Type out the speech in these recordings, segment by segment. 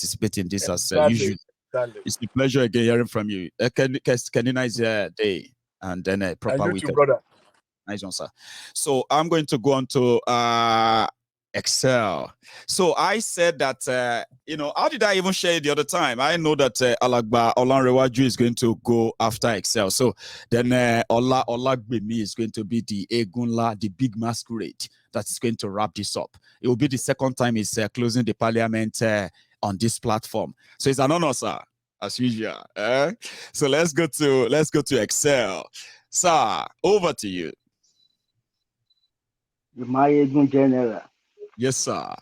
participate in this as usual. It's a pleasure again hearing from you. Nice day and then a proper weekend. Brother. Nice one, sir. So I'm going to go on to Excel. So I said that, how did I even share it the other time? I know that Alagba Olanrewaju is going to go after Excel. So then Olagbemi is going to be the Egunla, the big masquerade that is going to wrap this up. It will be the second time he's closing the parliament on this platform. So it's an honor, sir, as usual. So let's go to Excel. Sir, over to you. The Maiyegun General. Yes, sir.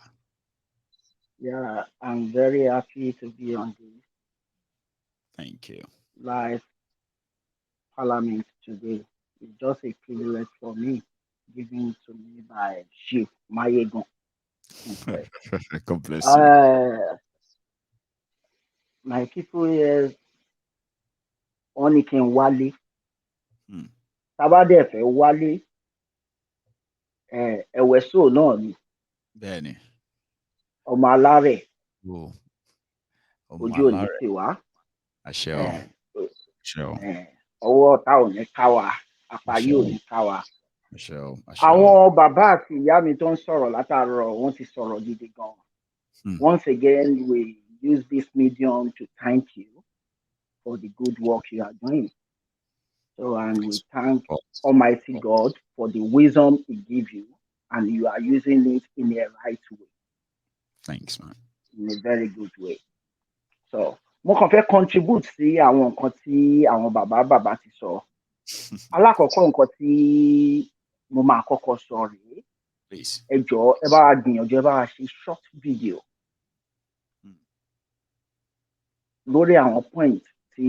Yeah, I'm very happy to be on this. Thank you. Live parliament today. It's just a privilege for me, given to me by Chief Maiyegun. God bless you. My people here, only can wale. Tabade fe wale. Eweso náà ni. Bẹ́ẹ̀ni. Ọmọ alárẹ̀. Ọmọ Ojú òní ti wá. Àṣẹ o. Àṣẹ o. Ọwọ́ ọ̀tá ò ní ká wa, apáyé ò ní ká wa. Àṣẹ o. Àwọn bàbá àti ìyá mi tó ń sọ̀rọ̀ látàárọ̀ wọ́n ti sọ̀rọ̀ gidi gan. Once again, we use this medium to thank you for the good work you are doing. So, and we thank Almighty God for the wisdom He gives you, and you are using it in a right way. Thanks, man. In a very good way. So, mo kàn fẹ́ contribute sí àwọn nǹkan tí àwọn bàbá ti sọ. Alákọ̀ọ́kọ́ nǹkan tí mo máa kọ́kọ́ sọ rèé. Ẹ jọ̀ọ́ ẹ bá wa gbìyànjú ẹ bá wa ṣe short video lórí àwọn point tí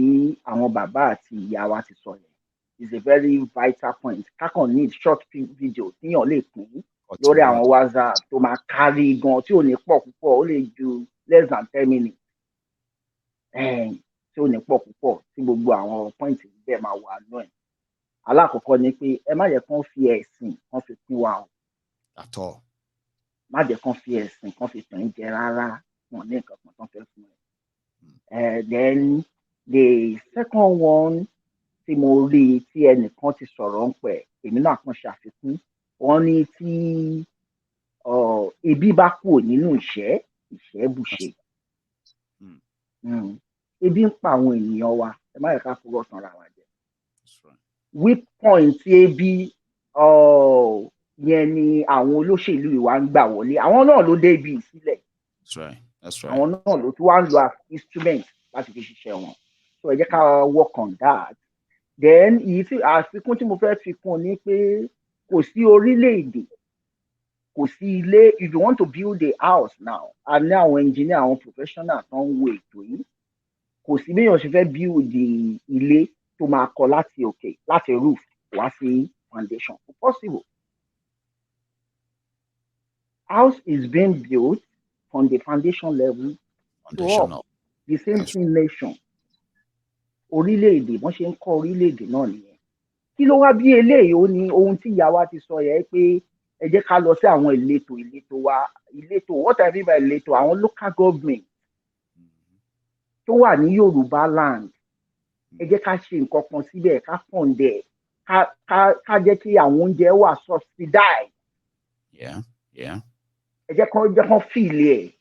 àwọn bàbá àti ìyá wa ti sọ yẹn. Is a very vital point. Kákan need short video tíyàn lè pín lórí àwọn WhatsApp tó máa kárí gan tí ò ní pọ̀ púpọ̀, ó lè ju less than 10 minutes. Tí ò ní pọ̀ púpọ̀ tí gbogbo àwọn point bẹ́ẹ̀ máa wà nú ẹ̀. Alákọ̀ọ́kọ́ ni pé ẹ má jẹ́ kán fi ẹ̀sìn kán fi pín wa o. Àtọ̀. Má jẹ́ kán fi ẹ̀sìn kán fi tàn jẹ rárá, wọn ní nǹkan kan tán fẹ́ fún ẹ. Then the second one tí mo rí tí ẹnìkan ti sọ̀rọ̀ ń pẹ̀, èmi náà kàn ṣàfikún. Wọ́n ní tí ebi bá kúrò nínú ìṣẹ́ bùṣe. Ebi ń pa àwọn ènìyàn wa, ẹ má yẹ ká fọwọ́ tanra wa jẹ. Weak point tí ebi yẹn ni àwọn olóṣèlú ìwà ń gbà wọlé. Àwọn náà ló dé ibi ìsílẹ̀. That's right. Àwọn náà ló tún wá ń lo instrument láti fi ṣiṣẹ́ wọn. So ẹ jẹ́ ká work on that. Then àfikún tí mo fẹ́ fi kún ni pé kò sí orílẹ̀-èdè, kò sí ilé. If you want to build a house now, a ní àwọn engineer, àwọn professional tó ń wo ètò yìí. Kò sí bí èèyàn ṣe fẹ́ build ilé tó máa kọ́ láti òkè, láti roof wá sí foundation. It's possible. House is being built from the foundation level to up. The same thing nation. Orílẹ̀-èdè wọ́n ṣe ń kọ́ orílẹ̀-èdè náà nìyẹn. Kí ló wá bí eléyìí? Ó ní ohun tí ìyá wa ti sọ yẹn pé ẹ jẹ́ ká lọ sí àwọn ìletò wa. Ìletò, what I mean by ìletò, àwọn local government tó wà ní Yoruba land. Ẹ jẹ́ ká ṣe nǹkan kan síbẹ̀, ká fund ẹ̀, ká jẹ́ kí àwọn oúnjẹ wà subsidized. Yeah. Ẹ jẹ́ kán feel ẹ̀.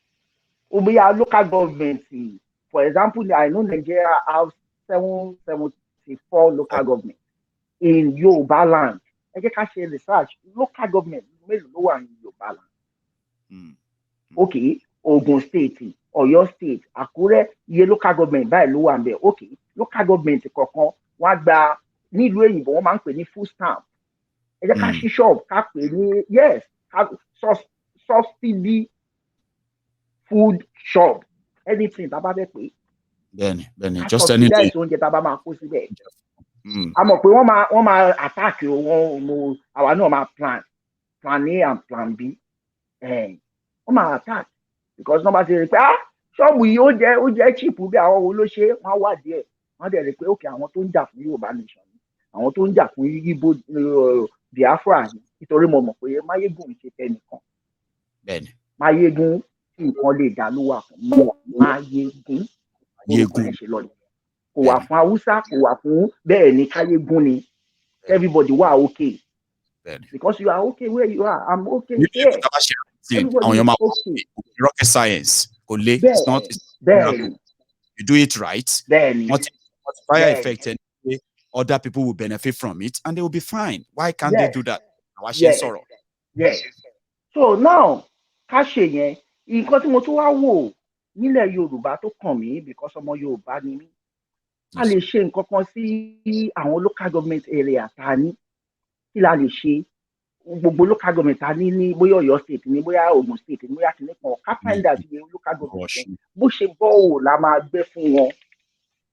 Ó bóyá local government, for example, I know Nigeria has 774 local government in Yoruba land. Ẹ jẹ́ ká ṣe research. Local government mélòó ló wà ní Yoruba land? Okay, Ogun State, Ọ̀yọ́ State, Àkúrẹ́, iye local government báyìí ló wà ń bẹ̀. Okay, local government kọ̀ọ̀kan wọ́n á gba nílùú èyìnbó wọ́n máa ń pè ní food stamp. Ẹ jẹ́ ká ṣí shop ká pè ní subsidy food shop, anything tá a bá fẹ́ pè. Bẹ́ẹ̀ni, just anything. Oúnjẹ tá a bá máa kó síbẹ̀. A mọ̀ pé wọ́n máa attack wọn, àwa náà máa plan A and plan B. Wọ́n máa attack because wọ́n bá ti rí pé ṣọ́ọ̀bù yìí ó jẹ́ cheap bí àwọn wo ló ṣe, wọ́n á wà díẹ̀. Wọ́n dẹ̀ rí pé okay, àwọn tó ń jà fún Yorùbá nation, àwọn tó ń jà fún Igbo Biafra, nítorí mo mọ̀ pé Maiyegun ṣe fẹ́ nìkan. Bẹ́ẹ̀ni. Maiyegun nǹkan lè dá ló wà fún Maiyegun orúkọ yẹn ṣe lọ ni kò wà fún Haúsá kò wà fún bẹ́ẹ̀ ni Káyégún ni everybody wà okay because you are okay where you are I'm okay here everybody is okay. Rocket science it's not you do it right multiplier effect and other people will benefit from it and they will be fine. Why can't they do that? Yes. So now ká ṣe yẹn nǹkan tí mo tún wá wò nílẹ̀ Yorùbá tó kàn mí because ọmọ Yorùbá ni mí a lè ṣe nǹkan kan sí àwọn local government area tá a ní kí la lè ṣe gbogbo local government ta ní bóyá Ọ̀yọ́ state ní bóyá Ògùn state ní bóyá kìnìún kan ká find out iye local government yẹn bó ṣe bọ́ọ̀ la máa gbé fún wọn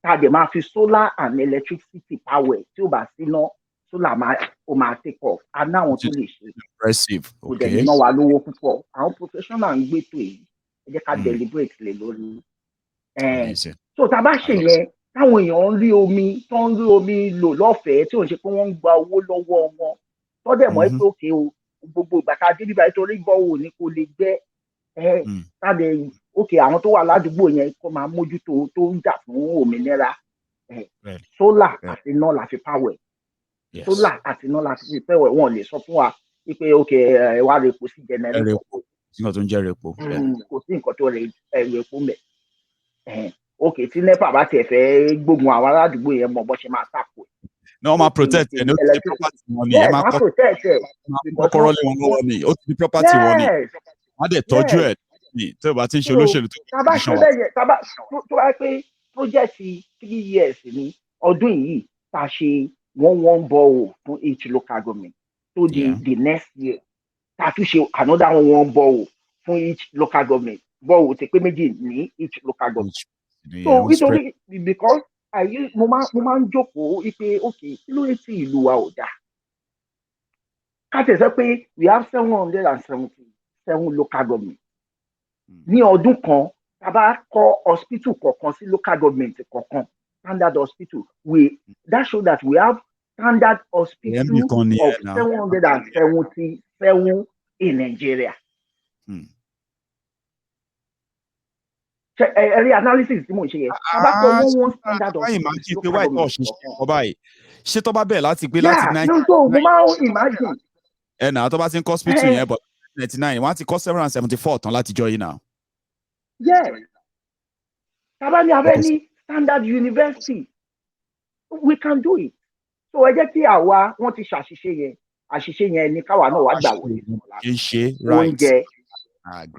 tá a dẹ̀ máa fi solar and electricity power tí ó bá síná solar ó máa take off a ní àwọn tó lè ṣe kò dẹ̀ ní ná wa lówó púpọ̀ àwọn professional ń gbètò èyí ẹ jẹ́ ká deliberate lè lórí so tá a bá ṣe yẹn táwọn èèyàn ń rí omi tó ń rí omi lò lọ́fẹ̀ẹ́ tí ò ń ṣe pé wọ́n ń gba owó lọ́wọ́ wọn tọ́dẹ̀ mọ́ pé òkè o gbogbo ìgbà tá a dé bíbá nítorí bọ́ọ̀ ni kò lè jẹ́ tàbí òkè àwọn tó wà ládùúgbò yẹn kó máa mójútó tó ń jà fún òmìnira sólà àti iná la fi pàwẹ̀ sólà àti iná la fi pẹ̀wẹ̀ wọn lè sọ fún wa pé òkè ẹ wá rẹ epo sí jẹnẹrétọ̀ kò sí nǹkan tó ń jẹ́ repo kò sí nǹkan tó rẹ epo mẹ́ òkè tí NEPA bá tiẹ̀ fẹ́ gbógun àwọn aládùúgbò yẹn mọ bó ṣe máa tàkò no ma protect ẹ ní ó ti di property wọn ni ẹ máa kọ́kọ́rọ́ lé wọn lọ́wọ́ ni ó ti di property wọn ni wọ́n á dẹ̀ tọ́jú ẹ̀ ní tó bá ti ń ṣe olóṣèlú tó tá a bá ṣe bẹ́ẹ̀ tó bá pé project 3 years ní ọdún yìí tá a ṣe one borehole fún each local government tó di the next year tá a tún ṣe another one borehole fún each local government borehole ti pé méjì ní each local government so nítorí because mo máa ń jókòó wípé okay kí ló ń tí ìlú wa ò dáa ká tẹ̀ sọ pé we have 777 local government ní ọdún kan tá a bá kọ́ hospital kọ̀ọ̀kan sí local government kọ̀ọ̀kan standard hospital that show that we have standard hospital of 777 in Nigeria. Ẹ̀rí analysis tí mo ṣe yẹn bá kọ́ wọ́n standard hospital local government ṣé tó bá bẹ̀rẹ̀ láti gbé láti 1999 mo máa ń imagine. Náà tó bá ti ń kọ́ hospital yẹn bọ̀ 1999 wọ́n á ti kọ́ 774 tán láti jọ yìí náà. Yes. Tàbá ní abẹ́ ní standard university we can do it. So ẹ jẹ́ kí àwa wọ́n ti àṣìṣe yẹn ní káwa náà wá gbà wọlé oúnjẹ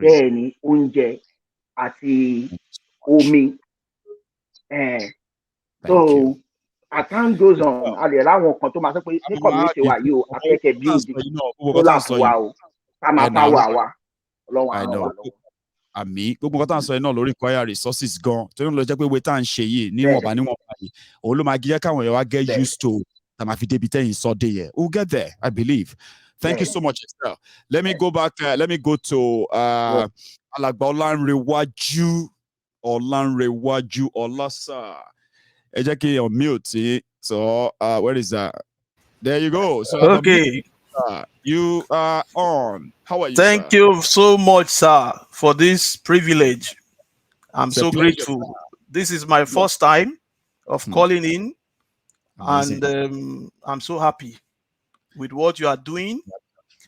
bẹ́ẹ̀ ni oúnjẹ àti omi. So as time goes on a lè ráwọn kan tó máa sọ pé ní community wa yìí o afẹ́kẹ́ build tó láàfin wa o ká máa bá wa ọlọ́run àwọn wa lọ́wọ́. Àmì gbogbo nǹkan tá à ń sọ yìí náà lórí require resources gan tó ń lọ jẹ́ pé owó tá à ń ṣe yìí níwọ̀nba yìí òun ló máa jẹ́ káwọn èèyàn wá get used to tá a máa fi débi tẹ́yìn sọ dé yẹ we'll get there I believe. Thank you so much, Estelle. Let me go back. Let me go to Alàgbà Ọlánrewájú Ọlásà. Ẹ jẹ́ kí on mute. So where is that? There you go. So okay. You are on. How are you? Thank you so much, sir, for this privilege. I'm so grateful. This is my first time of calling in, and I'm so happy with what you are doing.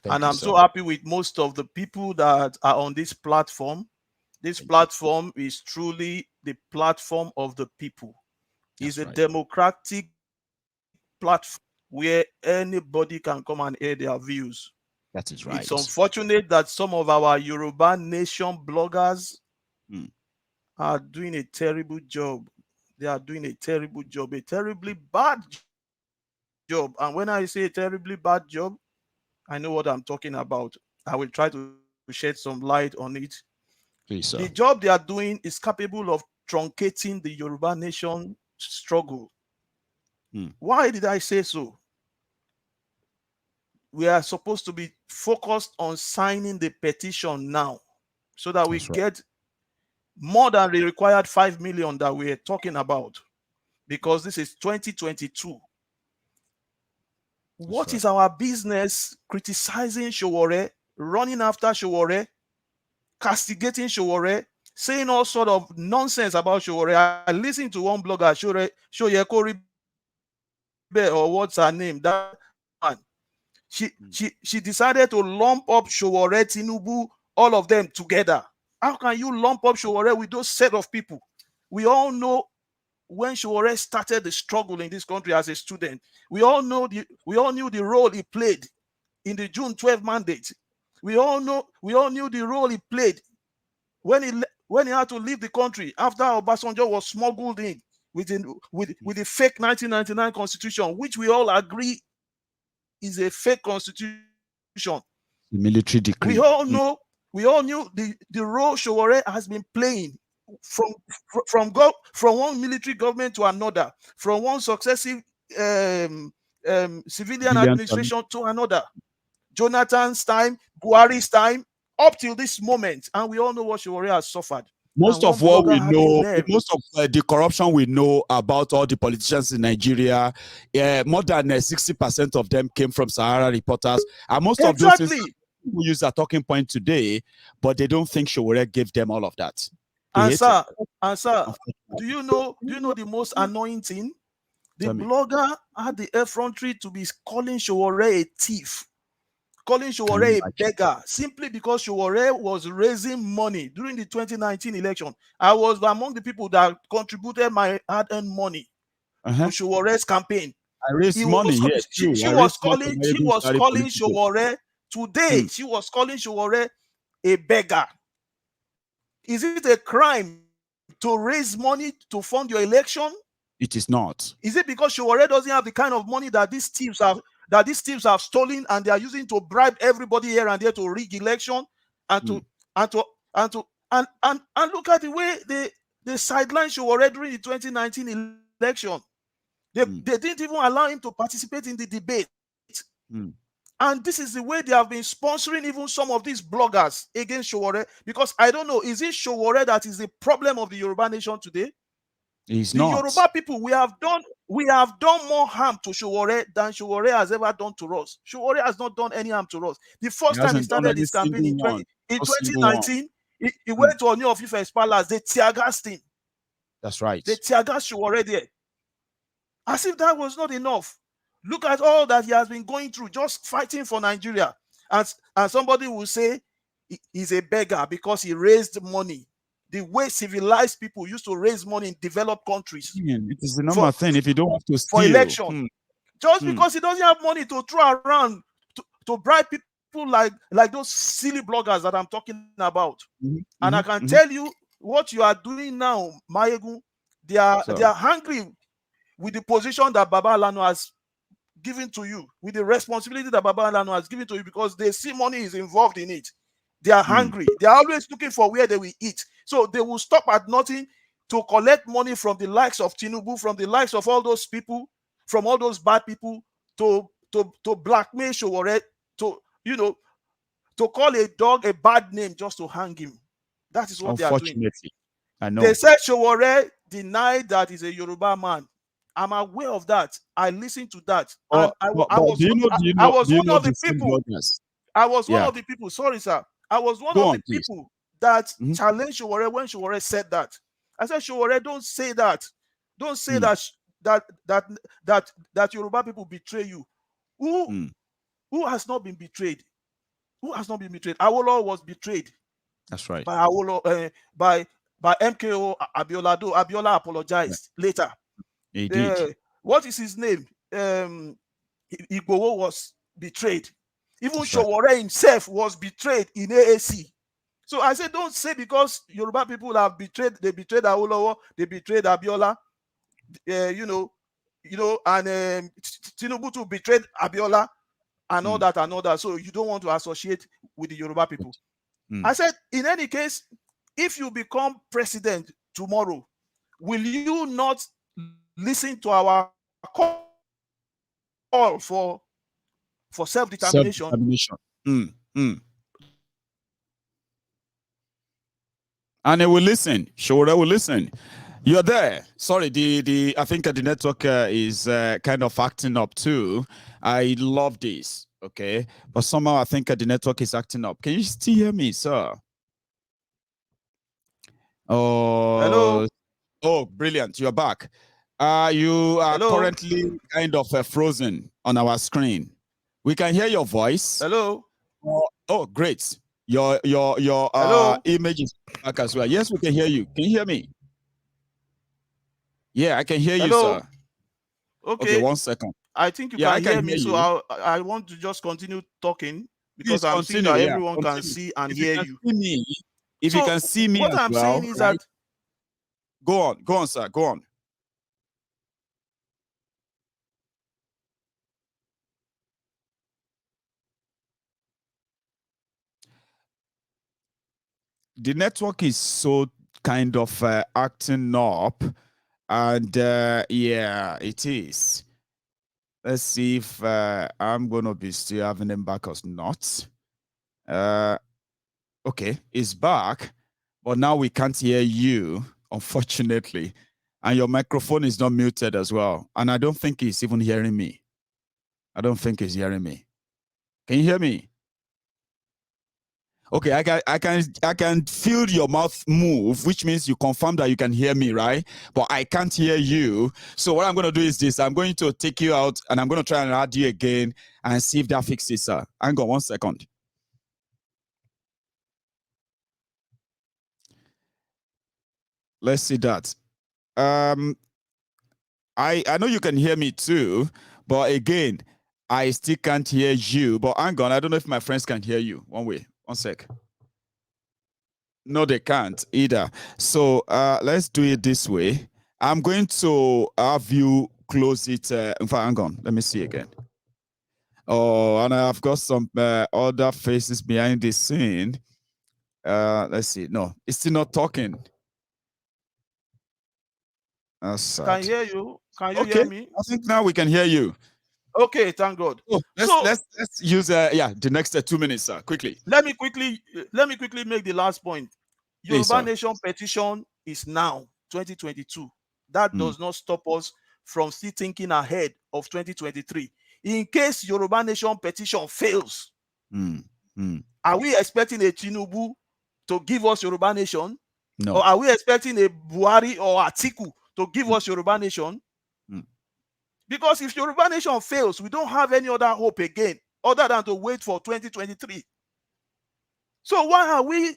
And I'm so happy with most of the people that are on this platform. This platform is truly the platform of the people. It's a democratic platform where anybody can come and air their views. That is right. It's unfortunate that some of our Yoruba nation bloggers are doing a terrible job. They are doing a terrible job, a terribly bad job. And when I say a terribly bad job, I know what I'm talking about. I will try to shed some light on it. Please, sir. The job they are doing is capable of truncating the Yoruba nation struggle. Why did I say so? We are supposed to be focused on signing the petition now so that we get more than the required 5 million that we are talking about, because this is 2022. What is our business criticizing Shaware, running after Shaware, castigating Shaware, saying all sort of nonsense about Shaware. I listened to one blogger, Shoyeko or what's her name, that one. She decided to lump up Shaware, Tinubu, all of them together. How can you lump up Shaware with those set of people? We all know when Shaware started the struggle in this country as a student, we all knew the role he played in the June 12 mandate. We all knew the role he played when he had to leave the country after Obasanjo was smuggled in with the fake 1999 constitution, which we all agree is a fake constitution. The military decree. We all knew the role Shaware has been playing from one military government to another, from one successive civilian administration to another. Jonathan's time, Buhari's time, up till this moment, and we all know what Shaware has suffered. Most of what we know, most of the corruption we know about all the politicians in Nigeria, more than 60% of them came from Sahara reporters. And most of those things people use a talking point today, but they don't think Shaware gave them all of that. And sir, do you know the most annoying thing? The blogger had the effrontery to be calling Shaware a thief, calling Shaware a beggar, simply because Shaware was raising money during the 2019 election. I was among the people that contributed my hard-earned money to Shaware's campaign. I raised money, yes. She was calling Shaware today. She was calling Shaware a beggar. Is it a crime to raise money to fund your election? It is not. Is it because Shaware doesn't have the kind of money that these thieves have stolen and they are using to bribe everybody here and there to rig election and look at the way they sidelined Shaware during the 2019 election. They didn't even allow him to participate in the debate. And this is the way they have been sponsoring even some of these bloggers against Shaware, because I don't know, is it Shaware that is the problem of the Yoruba nation today? It's the not. Yoruba people, we have done more harm to Shaware than Shaware has ever done to us. Shaware has not done any harm to us. The first time he started his campaign in 2019, he went to Oni of Ife's palace. They tear-gassed him. That's right. They tear-gassed Shaware there. As if that was not enough. Look at all that he has been going through, just fighting for Nigeria. And somebody will say he's a beggar because he raised money. The way civilized people used to raise money in developed countries. It is the normal thing if you don't have to steal. For election. Just because he doesn't have money to throw around to bribe people like those silly bloggers that I'm talking about. And I can tell you what you are doing now, Maiyegun. They are hungry with the position that Baba Alano has given to you, with the responsibility that Baba Alano has given to you, because they see money is involved in it. They are hungry. They are always looking for where they will eat. So they will stop at nothing to collect money from the likes of Tinubu, from the likes of all those people, from all those bad people, to blackmail Shaware, to call a dog a bad name just to hang him. That is what they are doing. I know. They said Shaware denied that he's a Yoruba man. I'm aware of that. I listened to that. I was one of the people. Sorry, sir. I was one of the people that challenged Shaware when Shaware said that. I said, Shaware, don't say that. Don't say that Yoruba people betray you. Who has not been betrayed? Who has not been betrayed? Awolowo was betrayed. That's right. By Awolowo, by MKO Abiola. Though Abiola apologized later. He did. What is his name? Igboho was betrayed. Even Shaware himself was betrayed in AAC. So I said, don't say because Yoruba people have betrayed, they betrayed Awolowo, they betrayed Abiola, and Tinubu too betrayed Abiola and all that. So you don't want to associate with the Yoruba people. I said, in any case, if you become president tomorrow, will you not listen to our call for self-determination? And it will listen. Shaware will listen. You're there. Sorry, I think the network is kind of acting up too. I love this. Okay, but somehow I think the network is acting up. Can you still hear me, sir? Oh, Hello. Oh, brilliant! You're back. You are Hello. currently kind of frozen on our screen. We can hear your voice. Hello. Oh, great! Your Hello. image is back as well. Yes, we can hear you. Can you hear me? Yeah, I can hear you, Hello. sir. Okay, Okay. 1 second. I think you Yeah, I can can hear hear me, so you. I want to just continue talking because Please I'm seeing continue. that Yeah, everyone can continue. see and If you hear can you. see me, if you So can see me what as I'm well, saying is right? that Go on, sir. Go on. The network is so kind of acting up, and yeah, it is. Let's see if I'm gonna be still having him back or not. Okay, it's back, but now we can't hear you, unfortunately, and your microphone is not muted as well, and I don't think he's even hearing me. I don't think he's hearing me. Can you hear me? Okay, I can feel your mouth move, which means you confirm that you can hear me, right? But I can't hear you. So what I'm going to do is this: I'm going to take you out, and I'm going to try and add you again, and see if that fixes, sir. Hang on 1 second. Let's see that. Um, I know you can hear me too, but again, I still can't hear you. But hang on, I don't know if my friends can hear you. 1 sec. No, they can't either. So let's do it this way. I'm going to have you close it. In fact, hang on. Let me see again. Oh, and I've got some other faces behind the scene. Let's see. No, it's still not talking. That's can sad. hear you. Can you Okay, hear me? I think now we can hear you. Okay, thank God. Oh, So let's use yeah the next 2 minutes, sir. Quickly, let me quickly make the last point. please, Yoruba sir. Nation petition is now 2022. That Mm, does not stop us from still thinking ahead of 2023. In case Yoruba Nation petition fails, mm, mm. are we expecting a Tinubu to give us Yoruba Nation? Or No. are we expecting a Buhari or Atiku to give Mm, us Yoruba Nation? mm. Because if Yoruba Nation fails, we don't have any other hope again other than to wait for 2023. So why are we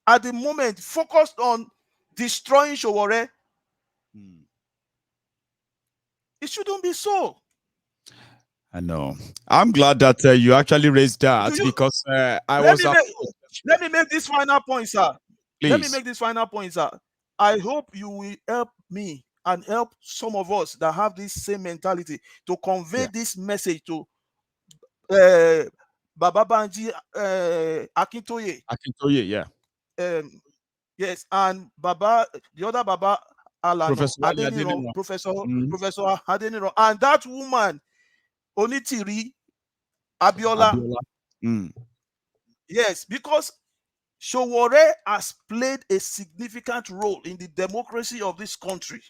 at the moment focused on destroying Shaware? Mm. It shouldn't be so. I know. I'm glad that you actually raised Do that you because I let was me make let me make this final point, sir. Let me please. make this final point, sir. I hope you will help me and help some of us that have this same mentality to convey Yeah. this message to uh, Baba Banji Akintoye. Akintoye, yeah. Um, yes, and Baba, the other Baba Alano, Professor Wale Adeniro, Adeniro. Professor Adeniro, and that woman, Onitiri Abiola. Abiola. Mm. Yes, because Shaware has played a significant role in the democracy of this country.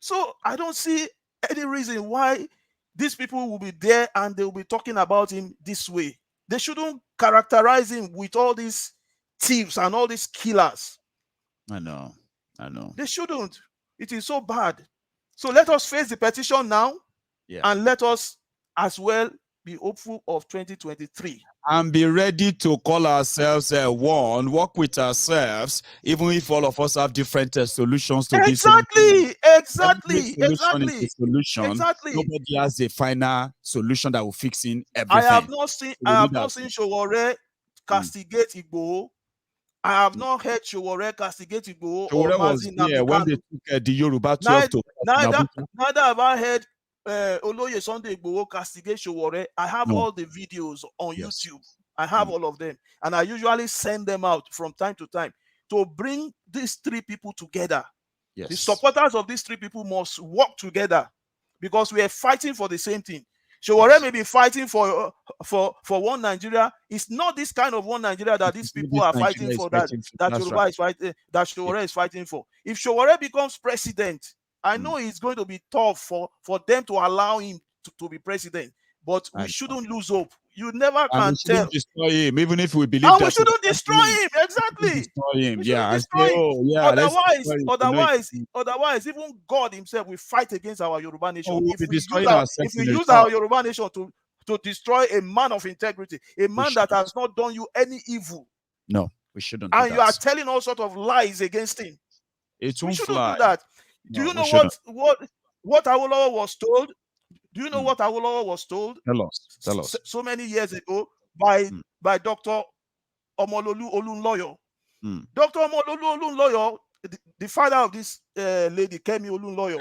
So I don't see any reason why these people will be there and they will be talking about him this way. They shouldn't characterize him with all these thieves and all these killers. I know. I know. They shouldn't. It is so bad. So let us face the petition now Yeah. and let us as well be hopeful of 2023. And be ready to call ourselves one, work with ourselves, even if all of us have different solutions to this solution. Exactly, Every exactly, solution is a exactly, solution. exactly. Nobody has a final solution that will fix in I have everything. not seen We need our Showore mm. castigate Igboho. I have not heard Showore castigate Igboho or Shaware was Mazin there when they Namdekanu. took the Yoruba 12 Neither, to neither, Abuja. neither have I heard Oloye Sunday Igboho castigate Showore. I have No. all the videos on Yes. YouTube. I have Mm. all of them, and I usually send them out from time to time to bring these three people together. The Yes. supporters of these three people must work together because we are fighting for the same thing. Shaware Yes. may be fighting for one Nigeria. It's not this kind of one Nigeria that It these is what people this are fighting Nigeria is for, that fighting for. that That's right. Yoruba is fighting, that Yeah. Shaware is fighting for. If Shaware becomes president, I Mm. know it's going to be tough for them to allow him to be president, but we I know. shouldn't lose hope. You never And can we tell. shouldn't destroy him, even if we believe And that. we shouldn't destroy him. Exactly. Destroy him. We Yeah. shouldn't And destroy say, him. oh, yeah. Otherwise, even God himself will fight against our Yoruba nation. We'll if be we destroying use ourselves in the our dark. Yoruba nation to destroy a man of integrity, a man that has not done you any evil. No, we shouldn't. And you are telling all sorts of lies against him. We shouldn't fly. do that. Do you know what Awolowo was told? Do you know what Awolowo was told? Tell us. So many years ago by Dr. Omololu Olunloyo. Dr. Omololu Olunloyo, the father of this lady, Kemi Olunloyo,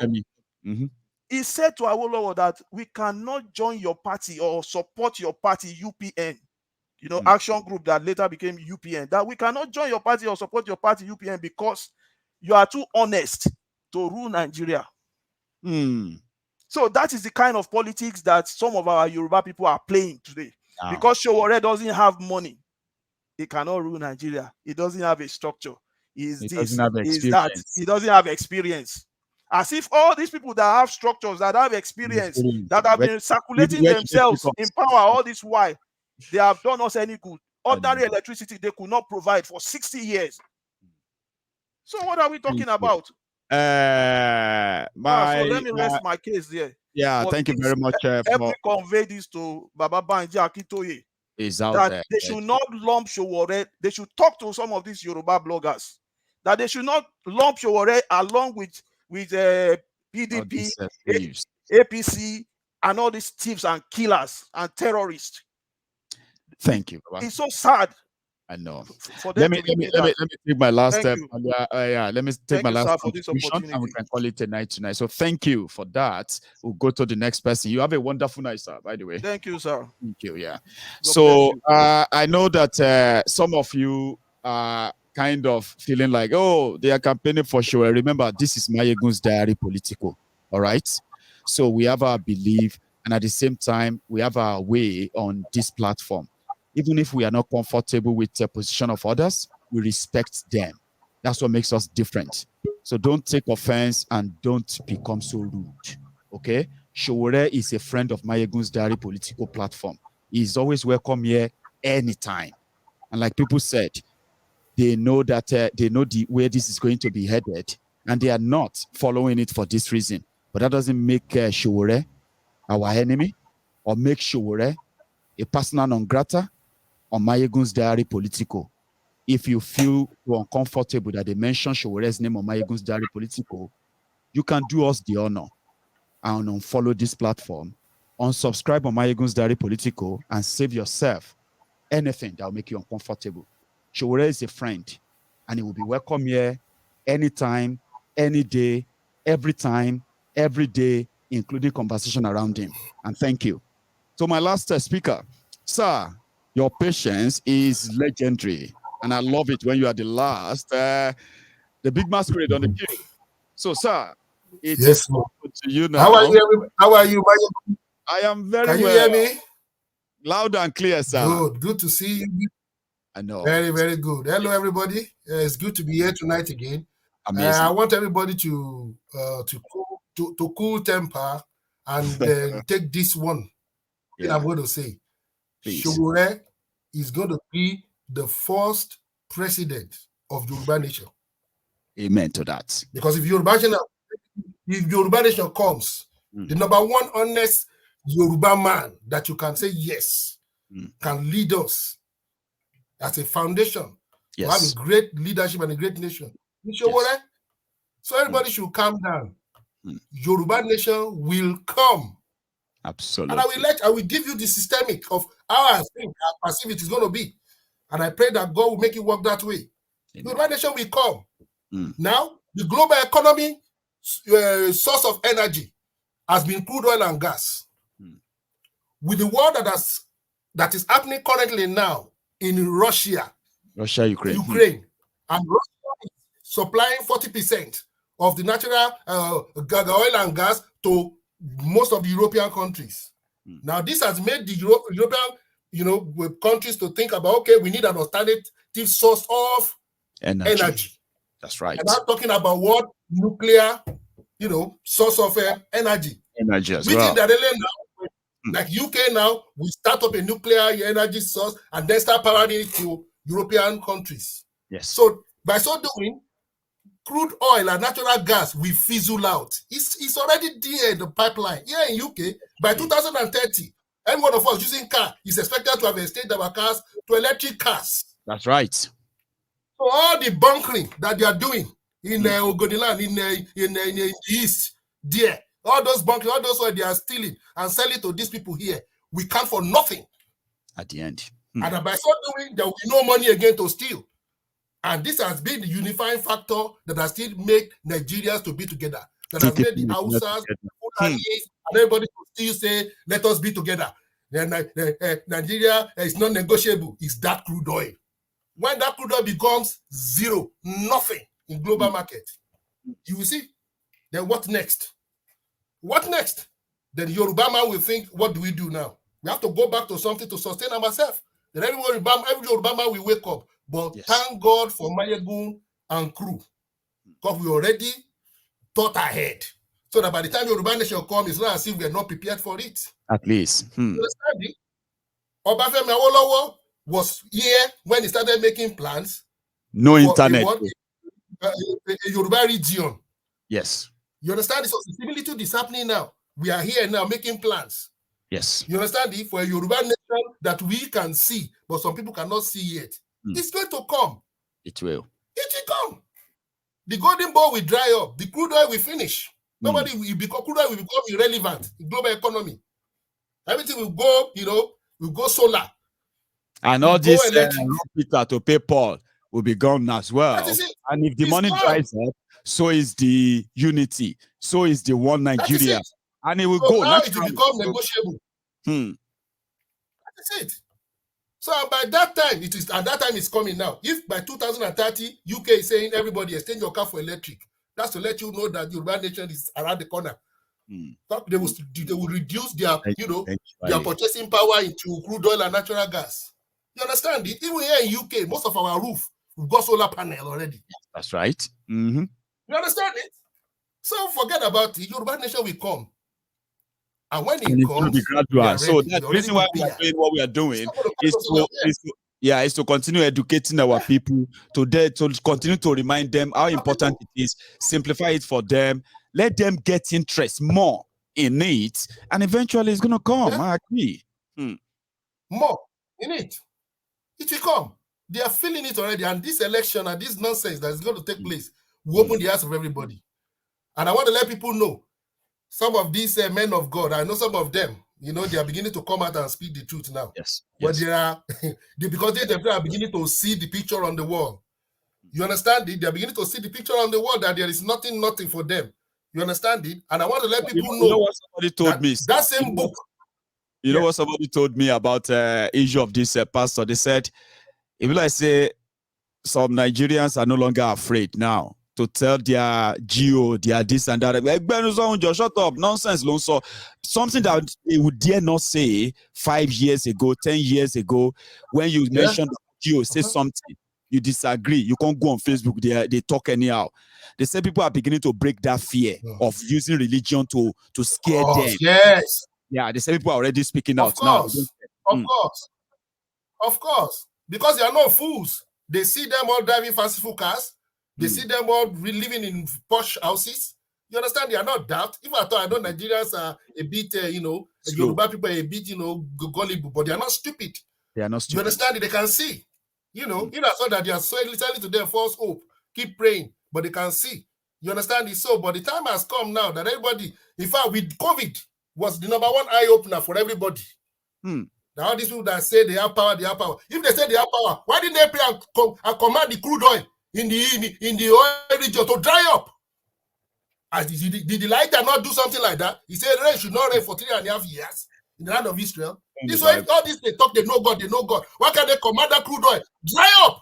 he said to Awolowo that we cannot join your party or support your party, UPN, action group that later became UPN, that we cannot join your party or support your party, UPN, because you are too honest to rule Nigeria. So that is the kind of politics that some of our Yoruba people are playing today. Because Shaware doesn't have money, he cannot rule Nigeria. He doesn't have a structure. He doesn't have experience. He doesn't have experience. As if all these people that have structures, that have experience, that have been circulating themselves in power all this while, they have done us any good. Ordinary electricity they could not provide for 60 years. So what are we talking about? So let me rest my case there. Yeah, thank you very much. Help me convey this to Baba Banji Akintoye. That they should not lump Shaware. They should talk to some of these Yoruba bloggers. That they should not lump Shaware along with PDP, APC, and all these thieves and killers and terrorists. Thank you. It's so sad. I know. Let me take my last step. Let me take my last contribution, and we can call it a night tonight. So thank you for that. We'll go to the next person. You have a wonderful night, sir, by the way. Thank you, sir. Thank you. Yeah. So I know that some of you are kind of feeling like, oh, they are campaigning for sure. Remember, this is Maiyegun's diary Politico. All right. So we have our belief, and at the same time, we have our way on this platform. Even if we are not comfortable with the position of others, we respect them. That's what makes us different. So don't take offense and don't become so rude. Okay? Shaware is a friend of Maiyegun's diary Political platform. He's always welcome here anytime. And like people said, they know that they know where this is going to be headed, and they are not following it for this reason. But that doesn't make Shaware our enemy or make Shaware a persona non grata on Maiyegun's diary Politico. If you feel uncomfortable that they mention Shaware's name on Maiyegun's diary Politico, you can do us the honor and unfollow this platform, unsubscribe on Maiyegun's diary Politico, and save yourself anything that will make you uncomfortable. Shaware is a friend, and he will be welcome here anytime, any day, every time, every day, including conversation around him. And thank you. So my last speaker, sir, your patience is legendary, and I love it when you are the last, the big masquerade on the queue. So, sir, it's to you now. How are you? How are you? I am very well. Can you hear me? Loud and clear, sir. Good to see you. I know. Very good. Hello, everybody. It's good to be here tonight again. Amazing. I want everybody to cool temper and take this one. Yeah. I'm going to say. Shaware is going to be the first president of Yoruba Nation. Amen to that. Because if Yoruba Nation comes, the number one honest Yoruba man that you can say yes can lead us as a foundation to have a great leadership and a great nation. Shaware. So everybody should calm down. Yoruba Nation will come. Absolutely. And I will give you the systemic of how I think, I perceive it is going to be. And I pray that God will make it work that way. The Yoruba Nation will come. Now, the global economy source of energy has been crude oil and gas. With the war that is happening currently now in Russia, Ukraine, and Russia is supplying 40% of the natural oil and gas to most of the European countries. Now, this has made the European, countries to think about, okay, we need an alternative source of energy. That's right. And I'm talking about what nuclear, source of energy. Energy as well. That now, Like UK now, we start up a nuclear energy source and then start powering it to European countries. Yes. So by so doing, crude oil and natural gas will fizzle out. It's already there in the pipeline. Here in UK, by 2030, any one of us using car is expected to have extended our cars to electric cars. That's right. So all the bunkering that they are doing in Ogoniland, in the east, there, all those bunkering, all those oil they are stealing and selling to these people here, we count for nothing. At the end. And by so doing, there will be no money again to steal. And this has been the unifying factor that has still made Nigerians to be together. That has made the Hausas, and everybody to still say, let us be together. Nigeria is not negotiable. It's that crude oil. When that crude oil becomes zero, nothing in global market, you will see. Then what next? What next? Then the Yoruba man will think, what do we do now? We have to go back to something to sustain ourselves. Then every Yoruba man will wake up. But thank God for Maiyegun and crew. Because we already thought ahead. So that by the time Yoruba nation comes, it's not as if we are not prepared for it. At least. You understand it? Obafemi Awolowo was here when he started making plans. No internet. A Yoruba region. Yes. You understand? So similitude is happening now. We are here now making plans. Yes. You understand it? For a Yoruba nation that we can see, but some people cannot see yet. It's going to come. It will. It will come. The golden ball will dry up. The crude oil will finish. Nobody will become, crude oil will become irrelevant in global economy. Everything will go, will go solar. And all this Peter to pay Paul will be gone as well. And if the money dries up, so is the unity. So is the one Nigeria. And it will go. Now it will become negotiable. That's it. So by that time, it's coming now. If by 2030, UK is saying everybody exchange your car for electric, that's to let you know that the Yoruba nation is around the corner. They will reduce their, their purchasing power into crude oil and natural gas. You understand it? Even here in UK, most of our roof, we've got solar panel already. That's right. You understand it? So forget about it. Yoruba nation will come. And when it comes, be gradual. So that's the reason why we are doing what we are doing is to continue educating our people, to continue to remind them how important it is, simplify it for them, let them get interest more in it, and eventually it's going to come. I agree. More in it. It will come. They are feeling it already. And this election and this nonsense that is going to take place will open the eyes of everybody. And I want to let people know, some of these men of God, I know some of them, they are beginning to come out and speak the truth now. Yes. But they are, because they are beginning to see the picture on the wall. You understand it? They are beginning to see the picture on the wall that there is nothing for them. You understand it? And I want to let people know what somebody told me. That same book. You know what somebody told me about issue of this pastor? They said, if I say some Nigerians are no longer afraid now to tell their geo, their this and that. Shut up, nonsense, so something that they would dare not say 5 years ago, 10 years ago, when you mentioned geo, say something, you disagree, you can't go on Facebook, they talk anyhow. They say people are beginning to break that fear of using religion to scare them. Yes. Yeah, they say people are already speaking out now. Of course. Because they are not fools. They see them all driving fanciful cars. They see them all living in posh houses. You understand? They are not that. If I thought, I know Nigerians are a bit, Yoruba people are a bit, gullible, but they are not stupid. They are not stupid. You understand? They can see. You I thought that they are telling to them false hope. Keep praying, but they can see. You understand it? So, but the time has come now that everybody, in fact, with COVID, was the number one eye opener for everybody. Now, all these people that say they have power, If they say they have power, why didn't they pray and command the crude oil in the oil region to dry up? Did the lighter not do something like that? He said rain should not rain for 3.5 years in the land of Israel. This way, all this they talk, they know God. Why can't they command that crude oil? Dry up!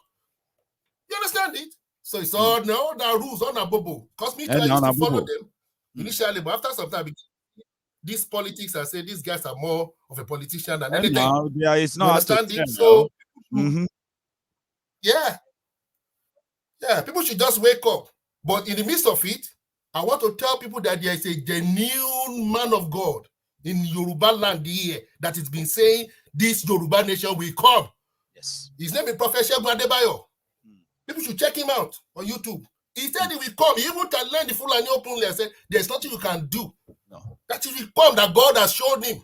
You understand it? So it's all now the rules on a bubble. Cause me to follow them initially, but after some time, these politics, I say these guys are more of a politician than anything. Now, it's not understand it. So people should just wake up. But in the midst of it, I want to tell people that there is a genuine man of God in Yoruba land here that has been saying this Yoruba nation will come. Yes. His name is Prophet Shegun Adebayo. People should check him out on YouTube. He said he will come. He even can learn the Fulani openly and said there's nothing you can do. No. That he will come, that God has shown him.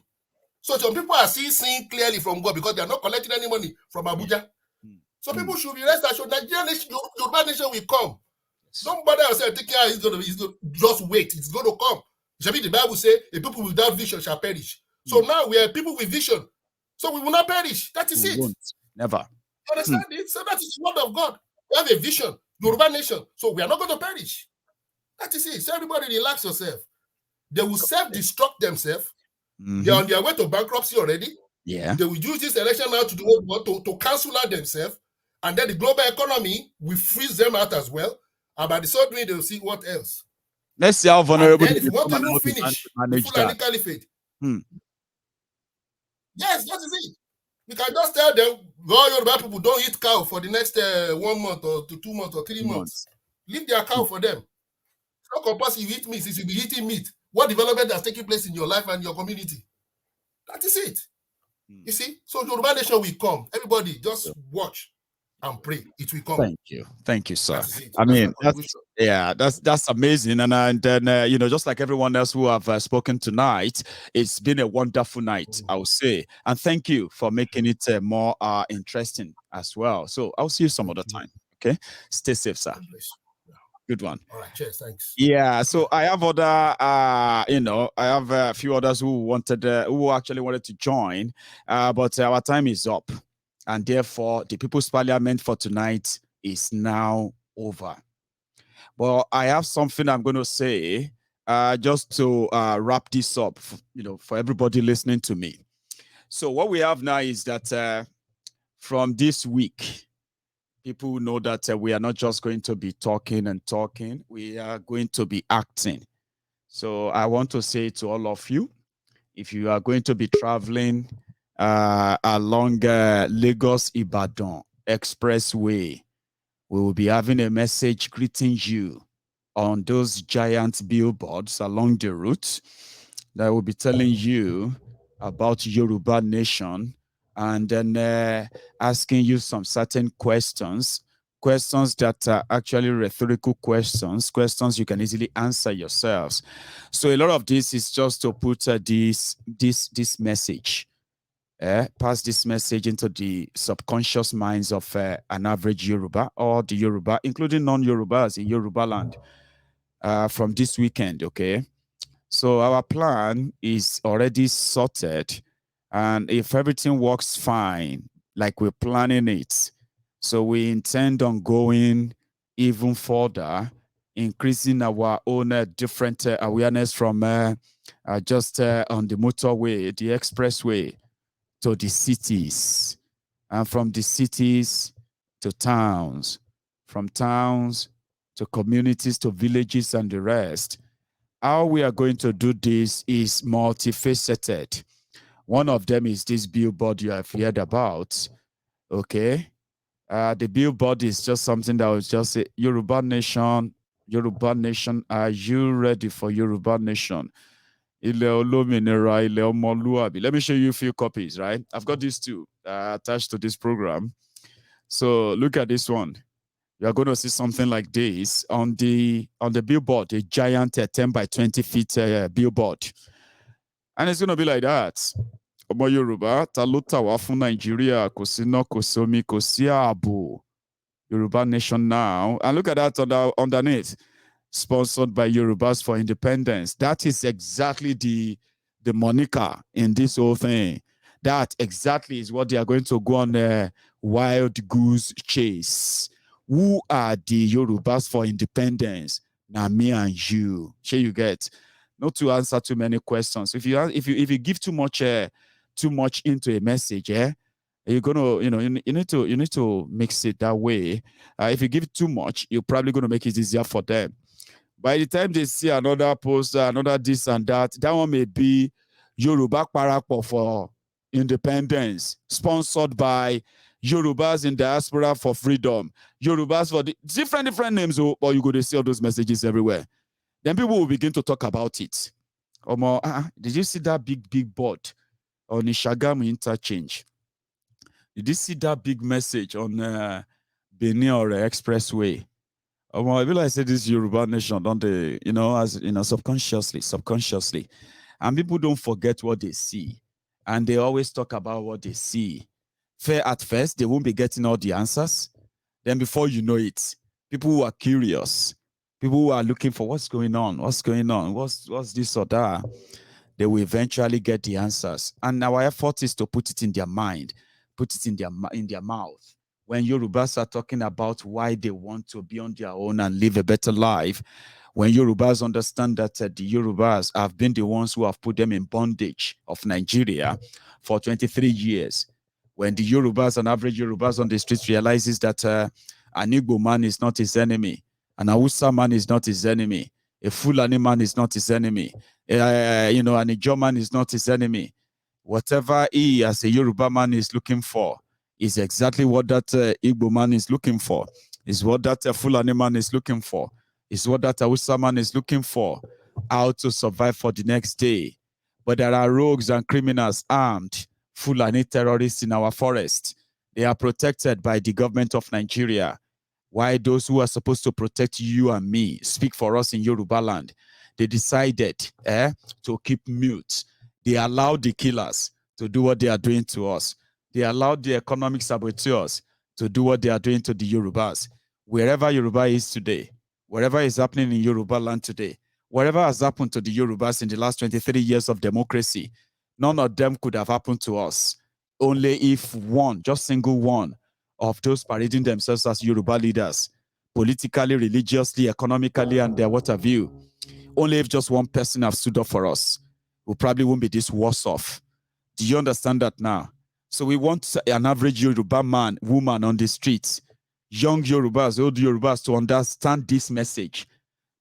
So some people are still seeing clearly from God because they are not collecting any money from Abuja. So people should be rest assured that Yoruba nation will come. Don't bother yourself thinking he's going to just wait. It's going to come. The Bible says, a people without vision shall perish. So now we are people with vision. So we will not perish. That is it. Won't. Never. You understand it? So that is the word of God. We have a vision, Yoruba nation. So we are not going to perish. That is it. So everybody relax yourself. They will self-destruct themselves. They are on their way to bankruptcy already. Yeah. They will use this election now to cancel out themselves. And then the global economy will freeze them out as well. And by the third way, they will see what else. Let's see how vulnerable. And then if you want to even finish the Fulani Caliphate. Yes, that is it. We can just tell them, all Yoruba people don't eat cow for the next 1 month or 2 months or 3 months. Leave their cow for them. It's not compulsory you eat meat, since you'll be eating meat. What development has taken place in your life and your community? That is it. You see? So Yoruba nation will come. Everybody just watch and pray. It will come. Thank you, sir. I mean, that's amazing. And then you know, just like everyone else who have spoken tonight, it's been a wonderful night, I would say. And thank you for making it more interesting as well. So I'll see you some other time. Okay, stay safe, sir. Good one. All right, cheers, thanks. Yeah, so I have other, you know, I have a few others who actually wanted to join, but our time is up. And therefore, the People's Parliament for tonight is now over. But I have something I'm going to say just to wrap this up, you know, for everybody listening to me. So what we have now is that from this week, people know that we are not just going to be talking and talking. We are going to be acting. So I want to say to all of you, if you are going to be traveling along Lagos-Ibadan Expressway, we will be having a message greeting you on those giant billboards along the route that will be telling you about Yoruba nation, and then asking you some certain questions that are actually rhetorical questions you can easily answer yourselves. So a lot of this is just to put this message, pass this message into the subconscious minds of an average Yoruba, or the Yoruba, including non-Yorubas in Yoruba land, from this weekend, okay? So our plan is already sorted, and if everything works fine, like we're planning it, so we intend on going even further, increasing our own different awareness from just on the motorway, the expressway, to the cities, and from the cities to towns, from towns to communities to villages and the rest. How we are going to do this is multifaceted. One of them is this billboard you have heard about, okay? The billboard is just something that was just say, Yoruba nation, are you ready for Yoruba nation? Let me show you a few copies, right? I've got these two attached to this program. So look at this one. You're going to see something like this on the billboard, a giant 10 by 20 feet billboard. And it's going to be like that. Omo Yoruba, taluta wa fun Nigeria, kosina kosomi kosiabo. Yoruba nation now. And look at that underneath. Sponsored by Yorubas for Independence. That is exactly the moniker in this whole thing. That exactly is what they are going to go on a wild goose chase. Who are the Yorubas for Independence? Now me and you. Sure you get. Not to answer too many questions. If you give too much into a message, you're gonna, you need to mix it that way. If you give too much, you're probably gonna make it easier for them. By the time they see another poster, another this and that one may be Yoruba Parapọ̀ for Independence, sponsored by Yorubas in Diaspora for Freedom, Yorubas for the different names, or you go to see all those messages everywhere. Then people will begin to talk about it. Did you see that big board on the Shagamu interchange? Did you see that big message on Benin or Expressway? I feel like I said this Yoruba nation, don't they? As subconsciously. And people don't forget what they see. And they always talk about what they see. At first, they won't be getting all the answers. Then before you know it, people who are curious, people who are looking for what's going on, what's this or that, they will eventually get the answers. And our effort is to put it in their mind, put it in their mouth. When Yorubas are talking about why they want to be on their own and live a better life, when Yorubas understand that the Yorubas have been the ones who have put them in bondage of Nigeria for 23 years, when the Yorubas, an average Yorubas on the streets realizes that an Igbo man is not his enemy, an Hausa man is not his enemy, a Fulani man is not his enemy, an Ijaw man is not his enemy. Whatever he as a Yoruba man is looking for is exactly what that Igbo man is looking for, is what that Fulani man is looking for, is what that Hausa man is looking for, how to survive for the next day. But there are rogues and criminals armed, Fulani terrorists in our forest. They are protected by the government of Nigeria. Why those who are supposed to protect you and me speak for us in Yoruba land? They decided to keep mute. They allowed the killers to do what they are doing to us. They allowed the economic saboteurs to do what they are doing to the Yorubas. Wherever Yoruba is today, wherever is happening in Yoruba land today, whatever has happened to the Yorubas in the last 23 years of democracy, none of them could have happened to us. Only if one, just single one, of those parading themselves as Yoruba leaders, politically, religiously, economically, and their what have you, only if just one person have stood up for us, we probably won't be this worse off. Do you understand that now? So we want an average Yoruba man, woman on the streets, young Yorubas, old Yorubas, to understand this message.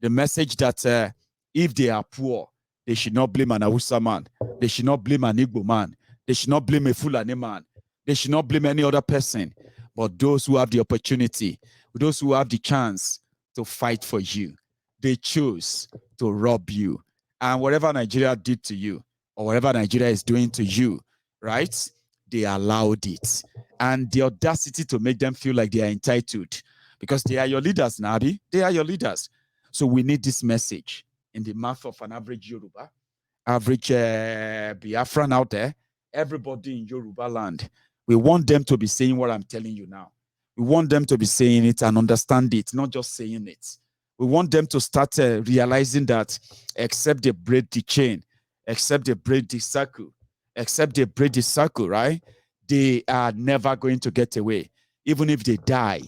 The message that if they are poor, they should not blame an Hausa man. They should not blame an Igbo man. They should not blame a Fulani man. They should not blame any other person. But those who have the opportunity, those who have the chance to fight for you, they choose to rob you. And whatever Nigeria did to you, or whatever Nigeria is doing to you, right? They allowed it. And the audacity to make them feel like they are entitled, because they are your leaders, Nabi. They are your leaders. So we need this message in the mouth of an average Yoruba, average Biafran out there, everybody in Yoruba land. We want them to be saying what I'm telling you now. We want them to be saying it and understand it, not just saying it. We want them to start realizing that except they break the chain, except they break the circle, right? They are never going to get away. Even if they die,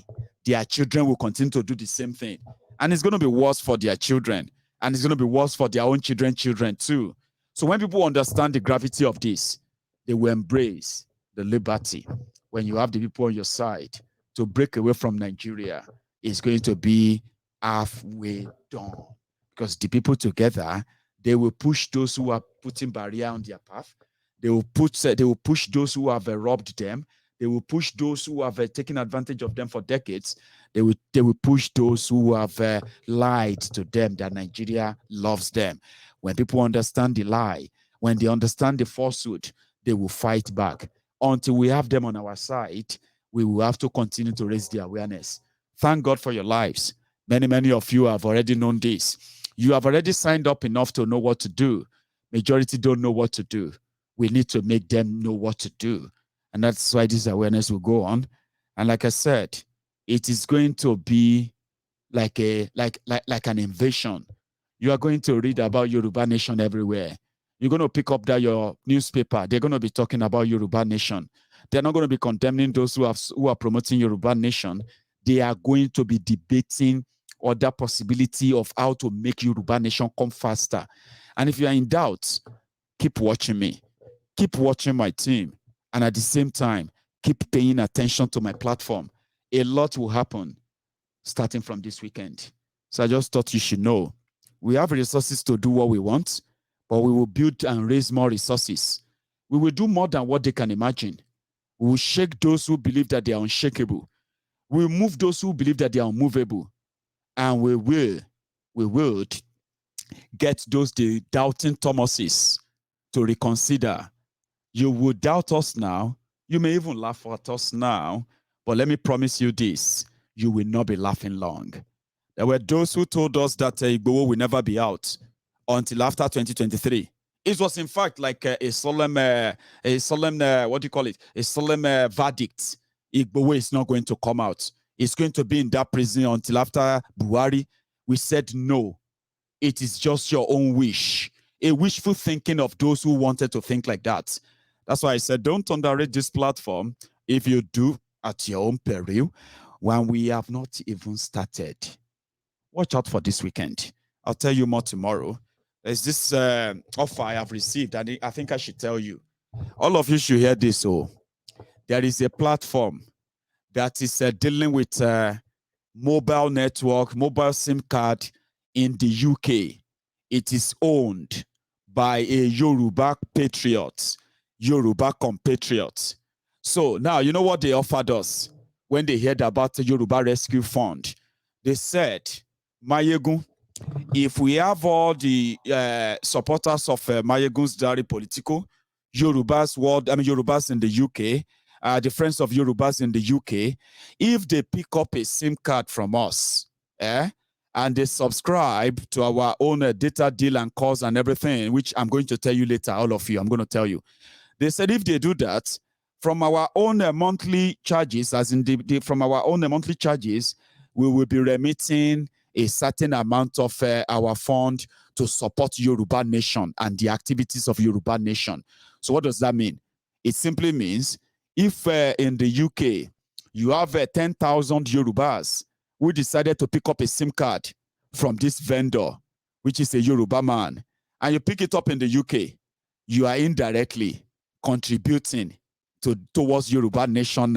their children will continue to do the same thing. And it's going to be worse for their children. And it's going to be worse for their own children too. So when people understand the gravity of this, they will embrace the liberty. When you have the people on your side, to break away from Nigeria is going to be halfway done. Because the people together, they will push those who are putting barrier on their path. They will push those who have robbed them. They will push those who have taken advantage of them for decades. They will push those who have lied to them that Nigeria loves them. When people understand the lie, when they understand the falsehood, they will fight back. Until we have them on our side, we will have to continue to raise the awareness. Thank God for your lives. Many, many of you have already known this. You have already signed up enough to know what to do. Majority don't know what to do. We need to make them know what to do. And that's why this awareness will go on. And like I said, it is going to be like an invasion. You are going to read about Yoruba Nation everywhere. You're going to pick up your newspaper. They're going to be talking about Yoruba Nation. They're not going to be condemning those who are promoting Yoruba Nation. They are going to be debating other possibility of how to make Yoruba Nation come faster. And if you are in doubt, keep watching me. Keep watching my team. And at the same time, keep paying attention to my platform. A lot will happen starting from this weekend. So I just thought you should know. We have resources to do what we want, but we will build and raise more resources. We will do more than what they can imagine. We will shake those who believe that they are unshakable. We will move those who believe that they are unmovable. And we will get those the doubting Thomases to reconsider. You will doubt us now. You may even laugh at us now. But let me promise you this. You will not be laughing long. There were those who told us that Igboho will never be out until after 2023. It was in fact like a solemn, what do you call it? A solemn verdict. Igboho is not going to come out. It's going to be in that prison until after Buhari. We said no. It is just your own wish. A wishful thinking of those who wanted to think like that. That's why I said don't underrate this platform. If you do, at your own peril, when we have not even started. Watch out for this weekend. I'll tell you more tomorrow. There's this offer I have received, and I think I should tell you. All of you should hear this. So, there is a platform that is dealing with mobile network, mobile SIM card in the UK. It is owned by a Yoruba patriot, Yoruba compatriot. So now, you know what they offered us when they heard about the Yoruba Rescue Fund? They said, Maiyegun, if we have all the supporters of Maiyegun's diary Politico, Yorubas in the UK, the friends of Yorubas in the UK, if they pick up a SIM card from us, and they subscribe to our own data deal and calls and everything, which I'm going to tell you later, all of you, I'm going to tell you. They said if they do that, from our own monthly charges, as in from our own monthly charges, we will be remitting a certain amount of our fund to support Yoruba Nation and the activities of Yoruba Nation. So what does that mean? It simply means if in the UK, you have 10,000 Yorubas who decided to pick up a SIM card from this vendor, which is a Yoruba man, and you pick it up in the UK, you are indirectly contributing towards Yoruba Nation,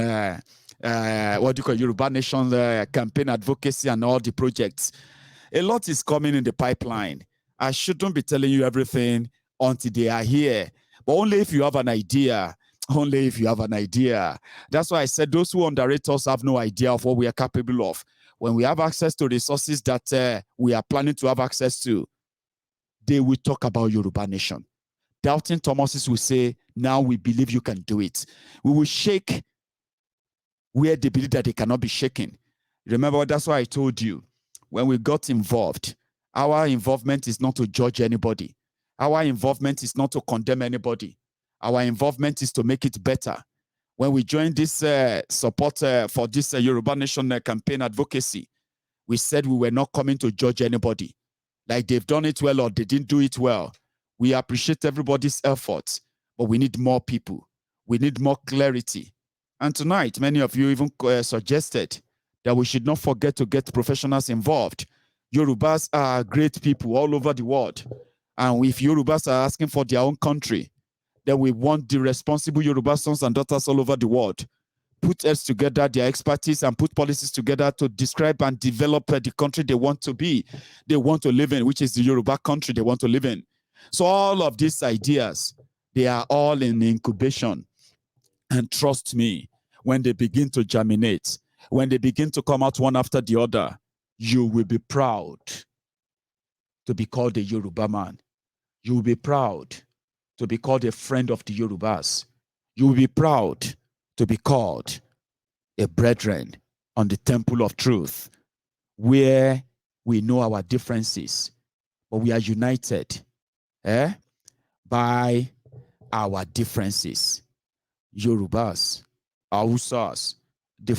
Yoruba Nation campaign advocacy and all the projects. A lot is coming in the pipeline. I shouldn't be telling you everything until they are here, but only if you have an idea. Only if you have an idea. That's why I said those who underrate us have no idea of what we are capable of. When we have access to resources that we are planning to have access to, they will talk about Yoruba Nation. Doubting Thomases will say, now we believe you can do it. We will shake where they believe that they cannot be shaken. Remember, that's why I told you, when we got involved, our involvement is not to judge anybody. Our involvement is not to condemn anybody. Our involvement is to make it better. When we joined this support for this Yoruba Nation campaign advocacy, we said we were not coming to judge anybody. Like they've done it well or they didn't do it well. We appreciate everybody's efforts, but we need more people. We need more clarity. And tonight, many of you even suggested that we should not forget to get professionals involved. Yorubas are great people all over the world. And if Yorubas are asking for their own country, then we want the responsible Yoruba sons and daughters all over the world put heads together, their expertise, and put policies together to describe and develop the country they want to be, they want to live in, which is the Yoruba country they want to live in. So all of these ideas, they are all in incubation. And trust me, when they begin to germinate, when they begin to come out one after the other, you will be proud to be called a Yoruba man. You will be proud to be called a friend of the Yorubas. You will be proud to be called a brethren on the temple of truth, where we know our differences, but we are united by our differences. Yorubas, Hausas, the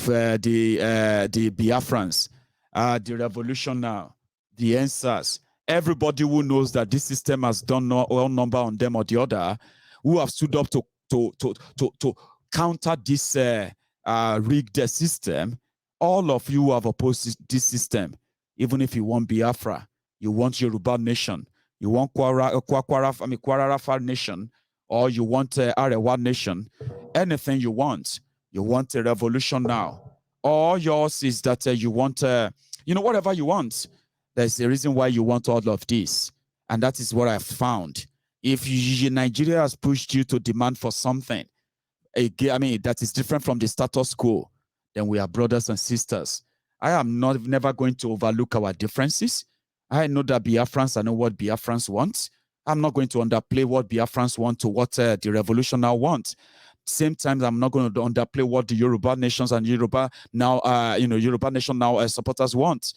Biafrans, the revolution now, the answers. Everybody who knows that this system has done one number on them or the other, who have stood up to counter this rigged system, all of you have opposed this system. Even if you want Biafra, you want Yoruba nation, you want Kwararafa nation, or you want Arewa nation, anything you want a revolution now. Or yours is that you want, whatever you want. There's a reason why you want all of this. And that is what I've found. If Nigeria has pushed you to demand for something, that is different from the status quo, then we are brothers and sisters. I am never going to overlook our differences. I know that Biafrans, I know what Biafrans want. I'm not going to underplay what Biafrans want to what the revolution now wants. Same time, I'm not going to underplay what the Yoruba nations and Yoruba now, Yoruba nation now supporters want.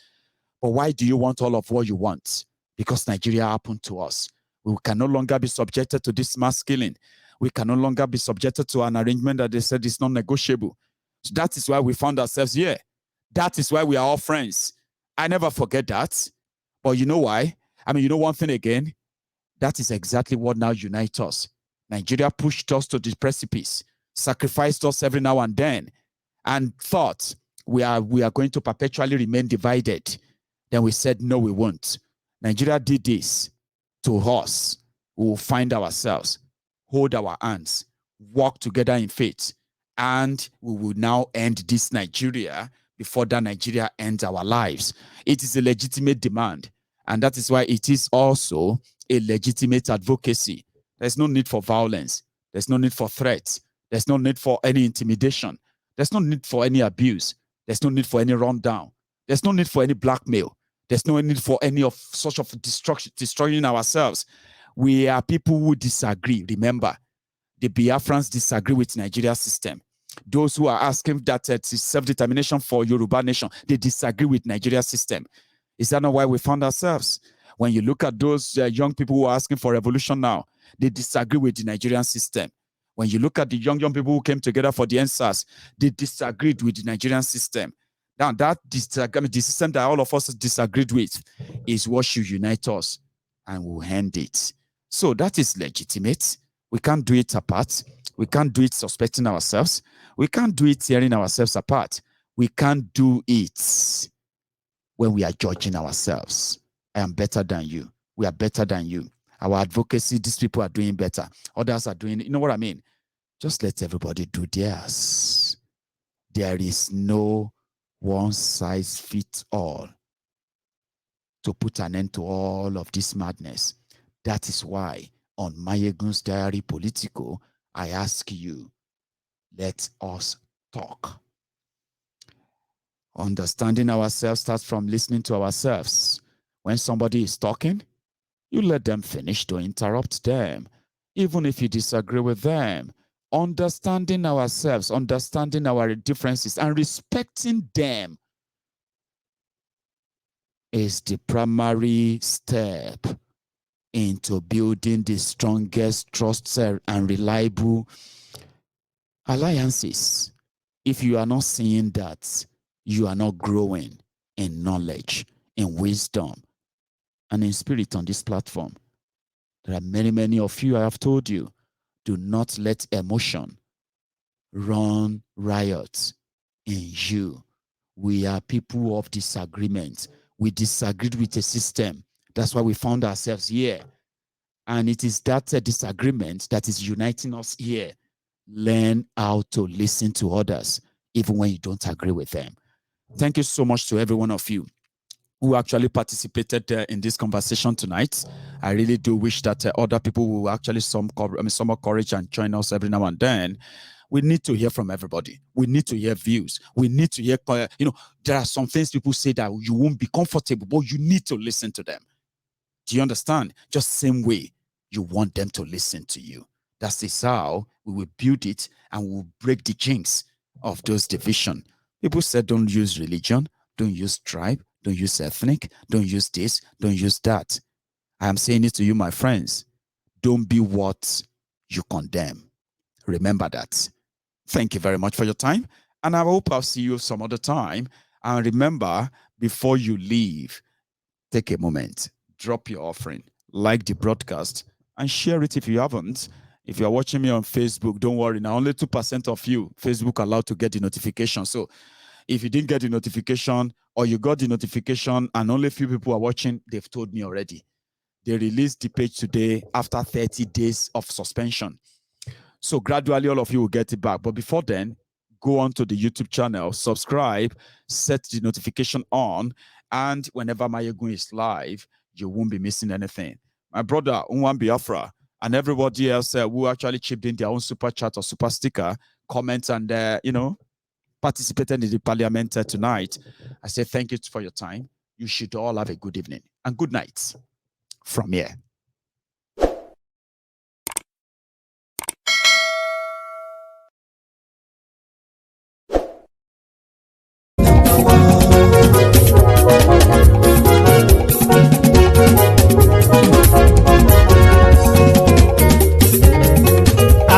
But why do you want all of what you want? Because Nigeria happened to us. We can no longer be subjected to this mass killing. We can no longer be subjected to an arrangement that they said is non-negotiable. So that is why we found ourselves here. That is why we are all friends. I never forget that. But you know why? I mean, you know one thing again? That is exactly what now unites us. Nigeria pushed us to the precipice, sacrificed us every now and then, and thought we are going to perpetually remain divided. Then we said, no, we won't. Nigeria did this to us. We will find ourselves, hold our hands, walk together in faith, and we will now end this Nigeria before that Nigeria ends our lives. It is a legitimate demand, and that is why it is also a legitimate advocacy. There's no need for violence. There's no need for threats. There's no need for any intimidation. There's no need for any abuse. There's no need for any rundown. There's no need for any blackmail. There's no need for any of such of destroying ourselves. We are people who disagree. Remember, the Biafrans disagree with Nigeria's system. Those who are asking that it's self-determination for Yoruba nation, they disagree with Nigeria's system. Is that not why we found ourselves? When you look at those young people who are asking for revolution now, they disagree with the Nigerian system. When you look at the young people who came together for the NSAS, they disagreed with the Nigerian system. Now, the system that all of us disagreed with is what should unite us, and we'll end it. So that is legitimate. We can't do it apart. We can't do it suspecting ourselves. We can't do it tearing ourselves apart. We can't do it when we are judging ourselves. I am better than you. We are better than you. Our advocacy, these people are doing better. Others are doing, you know what I mean? Just let everybody do theirs. There is no one size fits all to put an end to all of this madness. That is why on Maiyegun's diary Politico, I ask you, let us talk. Understanding ourselves starts from listening to ourselves. When somebody is talking, you let them finish, don't interrupt them, even if you disagree with them. Understanding ourselves, understanding our differences, and respecting them is the primary step into building the strongest, trusted, and reliable alliances. If you are not seeing that, you are not growing in knowledge, in wisdom, and in spirit on this platform. There are many, many of you, I have told you, do not let emotion run riot in you. We are people of disagreement. We disagreed with a system. That's why we found ourselves here. And it is that disagreement that is uniting us here. Learn how to listen to others, even when you don't agree with them. Thank you so much to every one of you who actually participated in this conversation tonight. I really do wish that other people will actually some more courage and join us every now and then. We need to hear from everybody. We need to hear views. We need to hear, there are some things people say that you won't be comfortable, but you need to listen to them. Do you understand? Just same way you want them to listen to you. That is how we will build it, and we will break the jinx of those divisions. People said don't use religion, don't use tribe, don't use ethnic, don't use this, don't use that. I am saying it to you, my friends. Don't be what you condemn. Remember that. Thank you very much for your time, and I hope I'll see you some other time. And remember, before you leave, take a moment, drop your offering, like the broadcast, and share it if you haven't. If you're watching me on Facebook, don't worry. Now, only 2% of you, Facebook allowed to get the notification. So if you didn't get the notification, or you got the notification and only a few people are watching, they've told me already. They released the page today after 30 days of suspension. So gradually, all of you will get it back. But before then, go on to the YouTube channel, subscribe, set the notification on, and whenever Maiyegun is live, you won't be missing anything. My brother, Unwan Biafra, and everybody else who actually chipped in their own super chat or super sticker, comments, and, participated in the parliament tonight. I say thank you for your time. you should all have a good evening and good night from here.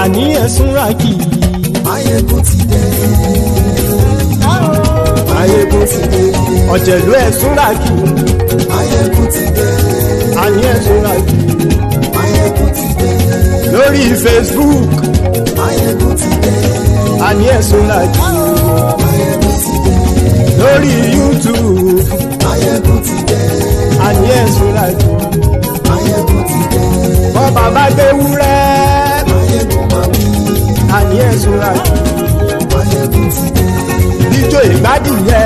Àní ẹ̀sùnra kì í. Maiyegun ti dé. Maiyegun ti dé. Ọ̀jẹ̀lú ẹ̀sùnra kì í. Maiyegun ti dé. Àní ẹ̀sùnra kì í. Maiyegun ti dé. Lórí Facebook. Maiyegun ti dé. Àní ẹ̀sùnra kì í. Maiyegun ti dé. Lórí YouTube. Maiyegun ti dé. Àní ẹ̀sùnra kì í. Maiyegun ti dé. Bọ́ bàbá gbé wúrẹ́. Maiyegun máa wí. Àní ẹ̀sùnra kì í. Maiyegun ti dé. Ijó ìgbádìyẹ.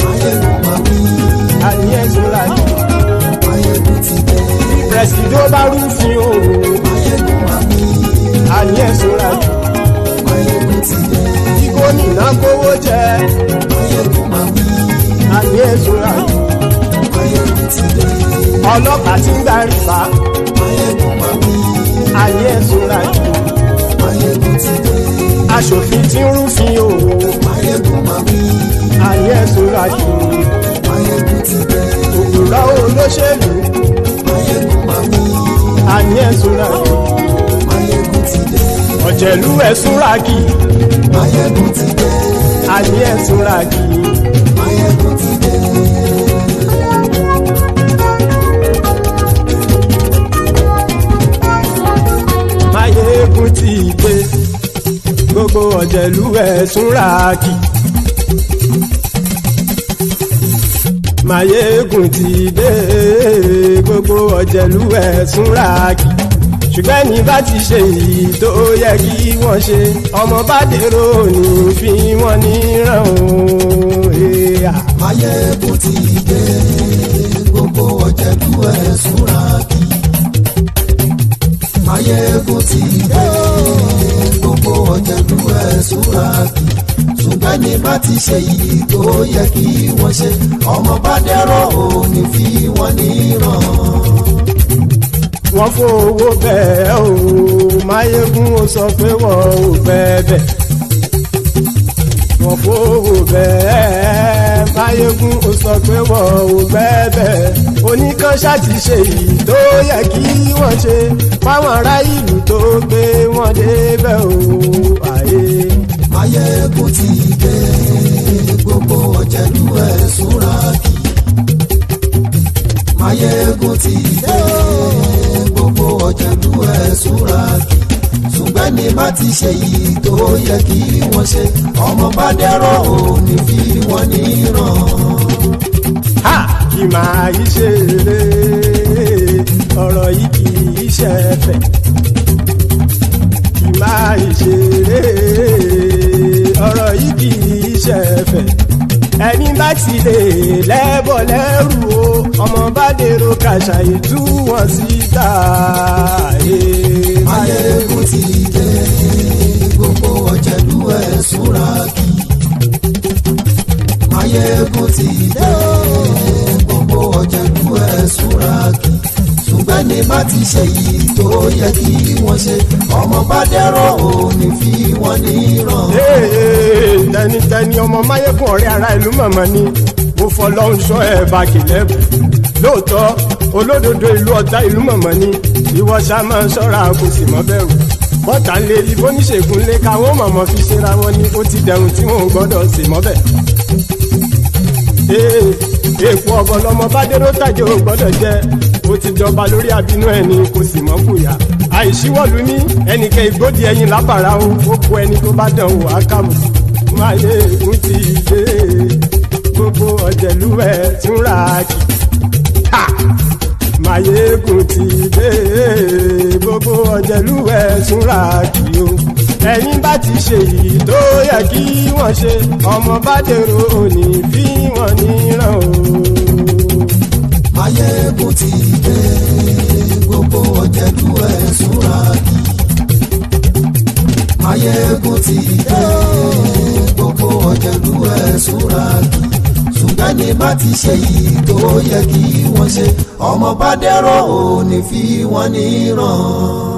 Maiyegun máa wí. Àní ẹ̀sùnra kì í. Maiyegun ti dé. Pẹ̀sìdó bá rúfin o. Maiyegun máa wí. Àní ẹ̀sùnra kì í. Maiyegun ti dé. Tí gómìnà kówó jẹ. Maiyegun máa wí. Àní ẹ̀sùnra kì í. Maiyegun ti dé. Ọlọ́pàá tí ń darí fa. Maiyegun máa wí. Àní ẹ̀sùnra kì í. Maiyegun ti dé. Aṣòfin tí ń rúfin o. Maiyegun máa wí. Àní ẹ̀sùnra kì í. Maiyegun ti dé. Òpùrọ́ olóṣèlú. Maiyegun máa wí. Àní ẹ̀sùnra kì í. Maiyegun ti dé. Ọ̀jẹ̀lú ẹ̀sùnra kì í. Maiyegun ti dé. Àní ẹ̀sùnra kì í. Maiyegun ti dé. Maiyegun ti dé. Gbogbo ọ̀jẹ̀lú ẹ̀sùnra kì í. Maiyegun ti dé. Gbogbo ọ̀jẹ̀lú ẹ̀sùnra kì í. Ṣùgbọ́n ní bá ti ṣe èyí tó yẹ kí wọ́n ṣe, ọmọ bá dèrò ní fi wọ́n níran o. Maiyegun ti dé. Gbogbo ọ̀jẹ̀lú ẹ̀sùnra kì í. Maiyegun ti dé. Gbogbo ọ̀jẹ̀lú ẹ̀sùnra kì í. Ṣùgbọ́n ní bá ti ṣe èyí tó yẹ kí wọ́n ṣe, ọmọ bá dẹ̀rọ̀ ò ní fi wọ́n níran. Wọ́n fowó bẹ́ẹ̀ o, Maiyegun ó sọ pé wọ́n ò bẹ́ẹ̀. Wọ́n fowó bẹ́ẹ̀, Maiyegun ó sọ pé wọ́n ò bẹ́ẹ̀. Oníkan ṣáàtì ṣe èyí tó yẹ kí wọ́n ṣe fáwọn ará ìlú tó gbé wọn débẹ̀ o. Maiyegun ti dé. Gbogbo ọ̀jẹ̀lú ẹ̀sùnra kì í. Maiyegun ti dé. Gbogbo ọ̀jẹ̀lú ẹ̀sùnra kì í. Ṣùgbọ́n ní bá ti ṣe yìí tó yẹ kí wọ́n ṣe, ọmọ bá dẹ̀rọ̀ ò ní fi wọ́n níran. Kì máa yí ṣe eré, ọ̀rọ̀ yìí kì í ṣe ẹ̀fẹ̀. Kì máa yí ṣe eré, ọ̀rọ̀ yìí kì í ṣe ẹ̀fẹ̀. Ẹni bá ti lè lẹ́bọ̀ lẹ́rù o, ọmọ bá dèrò kàṣàyè tú wọn síta. Maiyegun ti dé. Gbogbo ọ̀jẹ̀lú ẹ̀sùnra kì í. Maiyegun ti dé. Gbogbo ọ̀jẹ̀lú ẹ̀sùnra kì í. Ṣùgbọ́n ní bá ti ṣe yìí tó yẹ kí wọ́n ṣe, ọmọ bá dẹ̀rọ̀ ò ní fi wọ́n níran. Tẹnitẹni ọmọ Maiyegun ọ̀rẹ́ ara ìlú mọ̀mọ́ ni mo fọlọ́run ṣọ́ ẹ̀ bá kìlẹ́bù. Lóòótọ́ olódodo ìlú ọ̀tá ìlú mọ̀mọ́ ni ìwọ ṣá máa ń ṣọ́ra kò sì mọ́ bẹ̀rù. Bọ́tà ń lé ibo níṣègùn lé káwọn mọ̀mọ́ fi ṣera wọn ni ó ti dẹrùn tí wọn ò gbọ́dọ̀ sì mọ́ bẹ̀. Èèpo ọ̀gọ̀ lọmọ bá dérò tàjẹ́ ò gbọ́dọ̀ jẹ́, ó ti jọba lórí abínú ẹni kò sì mọ́ bùyà. Àìsíwọ́lu ní ẹnìkẹ́ ìgbódì ẹyin lábàrá o, ó kó ẹni tó bá dán o àkàmù. Maiyegun ti dé. Gbogbo ọ̀jẹ̀lú ẹ̀sùnra kì í. Maiyegun ti dé. Gbogbo ọ̀jẹ̀lú ẹ̀sùnra kì í o. Ẹni bá ti ṣe èyí tó yẹ kí wọ́n ṣe, ọmọ bá dèrò òní fi wọ́n níran o. Maiyegun ti dé. Gbogbo ọ̀jẹ̀lú ẹ̀sùnra kì í. Maiyegun ti dé. Gbogbo ọ̀jẹ̀lú ẹ̀sùnra kì í. Ṣùgbọ́n ní ní má ti ṣe yìí tó yẹ kí wọ́n ṣe ọmọ bá dẹ́rọ̀ ò ní fi wọ́n níran.